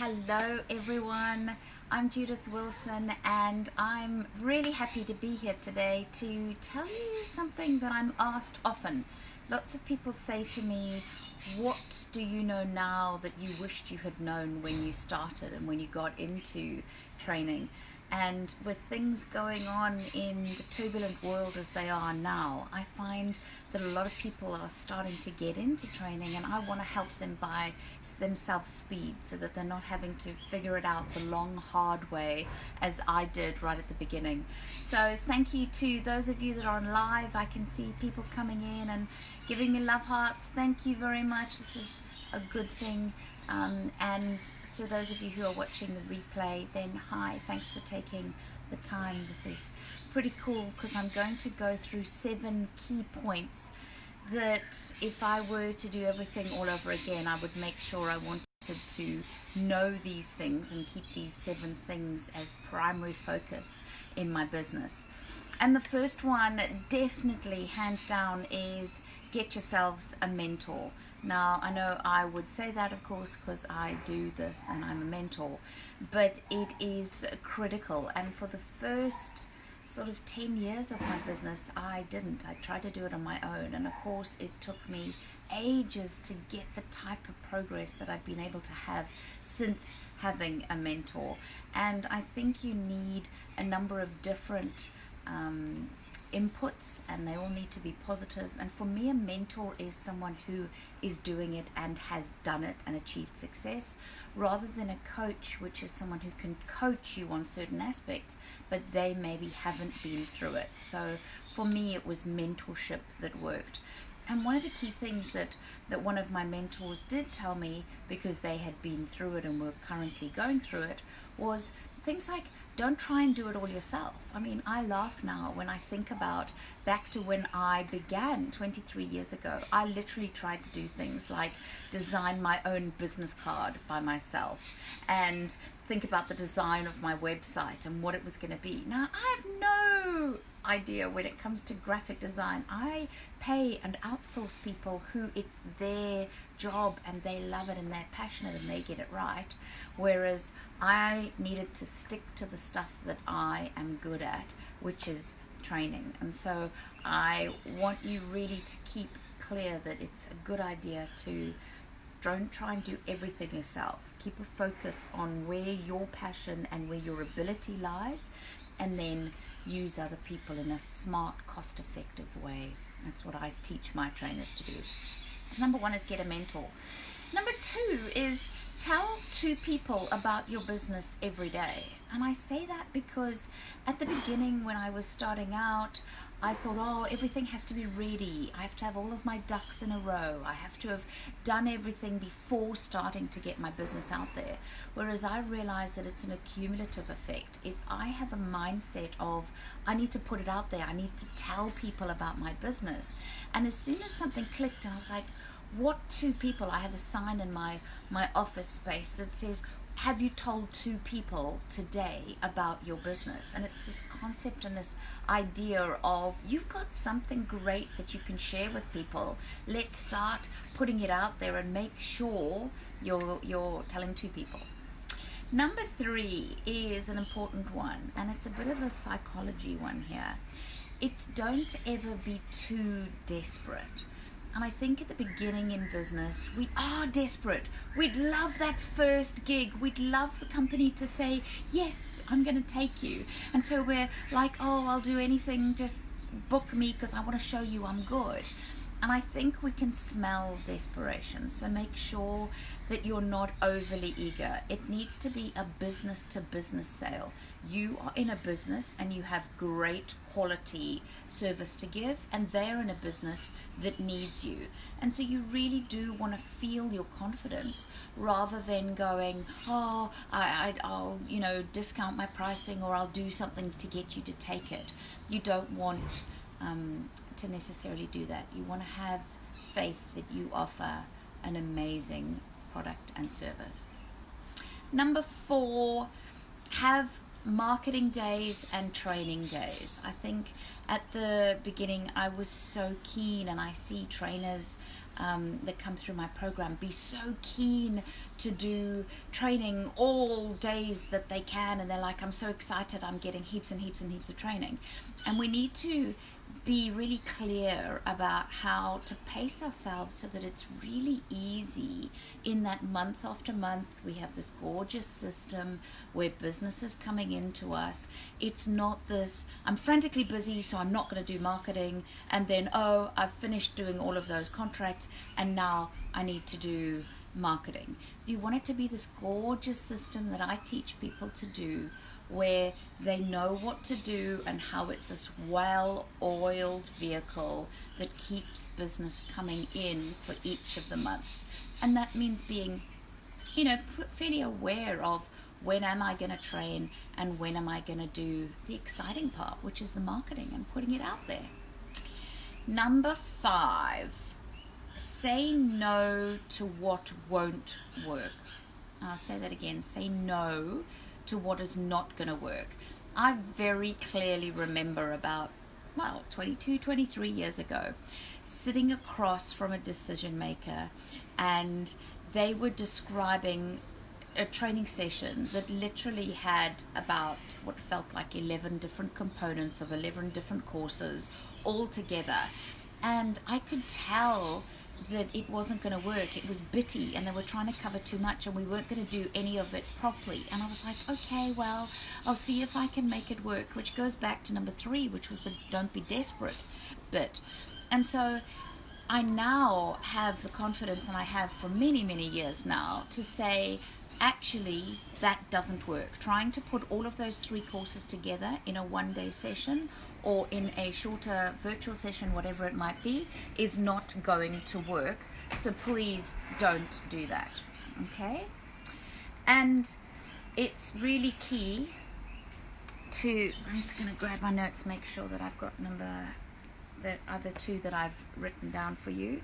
Hello everyone, I'm Judith Wilson and I'm really happy to be here today to tell you something that I'm asked often. Lots of people say to me, what do you know now that you wished you had known when you started and when you got into training? And with things going on in the turbulent world as they are now, I find that a lot of people are starting to get into training, and I want to help them buy themselves speed so that they're not having to figure it out the long, hard way as I did right at the beginning. So thank you to those of you that are on live. I can see people coming in and giving me love hearts. Thank you very much. This is a good thing. And to those of you who are watching the replay, then hi, thanks for taking the time. This is pretty cool because I'm going to go through 7 key points that if I were to do everything all over again, I would make sure I wanted to know these things and keep these 7 things as primary focus in my business. And the first one, definitely hands down, is get yourselves a mentor. Now, I know I would say that, of course, because I do this and I'm a mentor, but it is critical. And for the first sort of 10 years of my business, I didn't. I tried to do it on my own. And of course, it took me ages to get the type of progress that I've been able to have since having a mentor. And I think you need a number of different inputs, and they all need to be positive. And for me, a mentor is someone who is doing it and has done it and achieved success, rather than a coach, which is someone who can coach you on certain aspects, but they maybe haven't been through it. So for me, it was mentorship that worked. And one of the key things that one of my mentors did tell me, because they had been through it and were currently going through it, was things like, don't try and do it all yourself. I mean, I laugh now when I think about back to when I began 23 years ago. I literally tried to do things like design my own business card by myself and think about the design of my website and what it was going to be. Now, I have no idea when it comes to graphic design. I pay and outsource people who it's their job and they love it and they're passionate and they get it right, whereas I needed to stick to the stuff that I am good at, which is training. And so I want you really to keep clear that it's a good idea to don't try and do everything yourself. Keep a focus on where your passion and where your ability lies, and then use other people in a smart, cost-effective way. That's what I teach my trainers to do. So number 1 is get a mentor. Number 2 is tell 2 people about your business every day. And I say that because at the beginning when I was starting out, I thought, oh, everything has to be ready. I have to have all of my ducks in a row. I have to have done everything before starting to get my business out there. Whereas I realize that it's an accumulative effect. If I have a mindset of, I need to put it out there, I need to tell people about my business. And as soon as something clicked, I was like, what 2 people? I have a sign in my office space that says, have you told 2 people today about your business? And it's this concept and this idea of, you've got something great that you can share with people. Let's start putting it out there and make sure you're telling 2 people. Number 3 is an important one, and it's a bit of a psychology one here. It's don't ever be too desperate. And I think at the beginning in business, we are desperate. We'd love that first gig. We'd love the company to say, yes, I'm going to take you. And so we're like, oh, I'll do anything, just book me because I want to show you I'm good. And I think we can smell desperation. So make sure that you're not overly eager. It needs to be a business to business sale. You are in a business and you have great quality service to give, and they're in a business that needs you. And so you really do want to feel your confidence rather than going, oh, I'll discount my pricing, or I'll do something to get you to take it. You don't want to necessarily do that. You want to have faith that you offer an amazing product and service. Number 4, have marketing days and training days. I think at the beginning I was so keen, and I see trainers that come through my program be so keen to do training all days that they can, and they're like, I'm so excited, I'm getting heaps and heaps and heaps of training. And we need to be really clear about how to pace ourselves so that it's really easy in that month after month. We have this gorgeous system where business is coming into us. It's not this, I'm frantically busy, so I'm not going to do marketing, and then, oh, I've finished doing all of those contracts and now I need to do marketing. You want it to be this gorgeous system that I teach people to do, where they know what to do and how it's this well-oiled vehicle that keeps business coming in for each of the months. And that means being, fairly aware of when am I going to train and when am I going to do the exciting part, which is the marketing and putting it out there. Number 5, say no to what won't work. I'll say that again, say no to what is not going to work. I very clearly remember about 22, 23 years ago sitting across from a decision maker, and they were describing a training session that literally had about what felt like 11 different components of 11 different courses all together, and I could tell that it wasn't going to work. It was bitty and they were trying to cover too much and we weren't going to do any of it properly. And I was like, okay, well, I'll see if I can make it work, which goes back to number 3, which was the don't be desperate bit. And so I now have the confidence, and I have for many, many years now, to say, actually, that doesn't work. Trying to put all of those 3 courses together in a one-day session or in a shorter virtual session, whatever it might be, is not going to work. So please don't do that, okay? And it's really key to, I'm just going to grab my notes, make sure that I've got the other 2 that I've written down for you.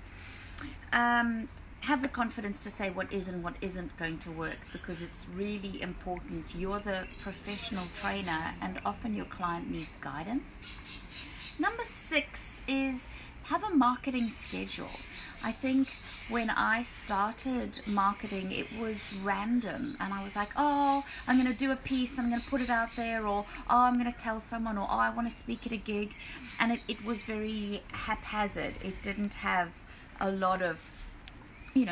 Have the confidence to say what is and what isn't going to work, because it's really important. You're the professional trainer and often your client needs guidance. Number 6 is have a marketing schedule. I think when I started marketing, it was random, and I was like, oh, I'm going to do a piece, I'm going to put it out there, or oh, I'm going to tell someone, or oh, I want to speak at a gig, and it was very haphazard. It didn't have a lot of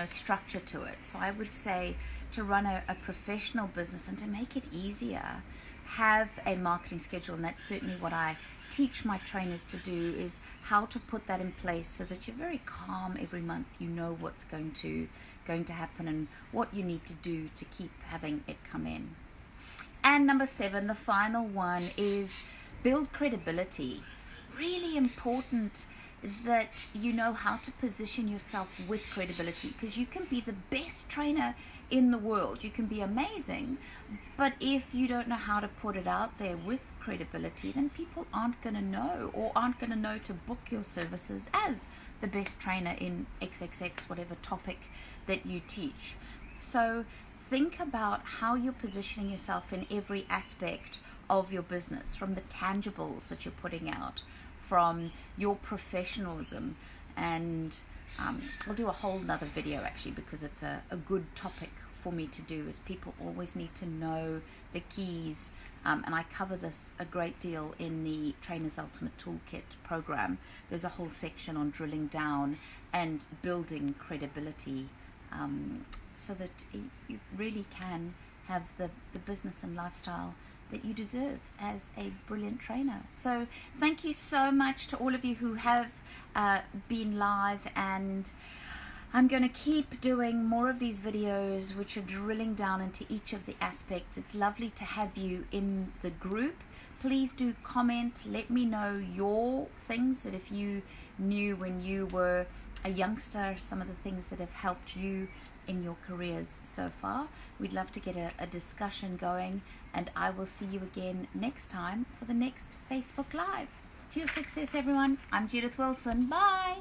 structure to it. So I would say, to run a professional business and to make it easier, have a marketing schedule. And that's certainly what I teach my trainers to do, is how to put that in place so that you're very calm every month. You know what's going to happen and what you need to do to keep having it come in. And number 7, the final one, is build credibility. Really important that you know how to position yourself with credibility, because you can be the best trainer in the world, you can be amazing, but if you don't know how to put it out there with credibility, then people aren't going to know, or aren't going to know to book your services as the best trainer in XXX, whatever topic that you teach. So think about how you're positioning yourself in every aspect of your business, from the tangibles that you're putting out, from your professionalism. And I'll do a whole nother video actually, because it's a good topic for me to do, is people always need to know the keys, and I cover this a great deal in the Trainer's Ultimate Toolkit program. There's a whole section on drilling down and building credibility, so that you really can have the business and lifestyle that you deserve as a brilliant trainer. So thank you so much to all of you who have been live, and I'm going to keep doing more of these videos which are drilling down into each of the aspects. It's lovely to have you in the group. Please do comment, let me know your things, that if you knew when you were a youngster some of the things that have helped you in your careers so far. We'd love to get a discussion going, and I will see you again next time for the next Facebook Live. To your success, everyone. I'm Judith Wilson. Bye.